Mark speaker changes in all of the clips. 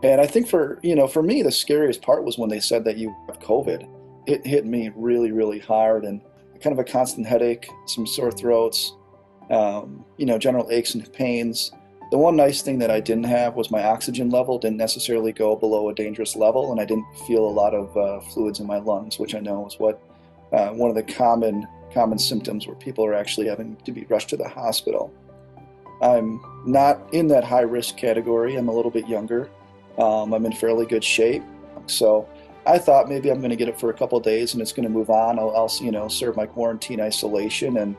Speaker 1: And I think for me, the scariest part was when they said that you have COVID. It hit me really, really hard and kind of a constant headache, some sore throats, general aches and pains. The one nice thing that I didn't have was my oxygen level didn't necessarily go below a dangerous level, and I didn't feel a lot of fluids in my lungs, which I know is what one of the common symptoms where people are actually having to be rushed to the hospital. I'm not in that high risk category. I'm a little bit younger. I'm in fairly good shape. So I thought maybe I'm going to get it for a couple of days and it's going to move on. I'll serve my quarantine isolation and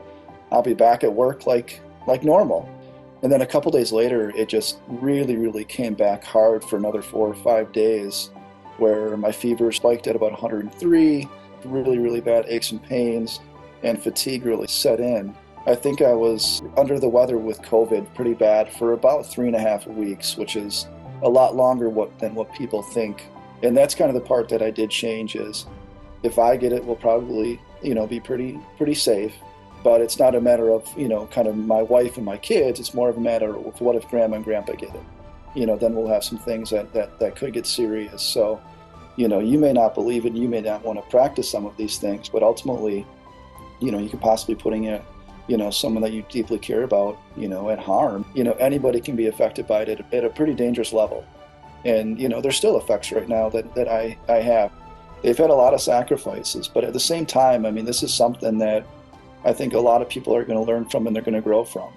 Speaker 1: I'll be back at work like normal. And then a couple days later, it just really, really came back hard for another 4 or 5 days, where my fever spiked at about 103, really, really bad aches and pains, and fatigue really set in. I think I was under the weather with COVID pretty bad for about 3.5 weeks, which is a lot longer than what people think. And that's kind of the part that I did change is if I get it, we'll probably, be pretty safe. But it's not a matter of, kind of my wife and my kids. It's more of a matter of what if grandma and grandpa get it? Then we'll have some things that could get serious. So, you may not believe it, you may not want to practice some of these things, but ultimately, you could possibly putting it, someone that you deeply care about, at harm. Anybody can be affected by it at a pretty dangerous level. And, there's still effects right now that I have. They've had a lot of sacrifices, but at the same time, I mean, this is something that I think a lot of people are going to learn from and they're going to grow from.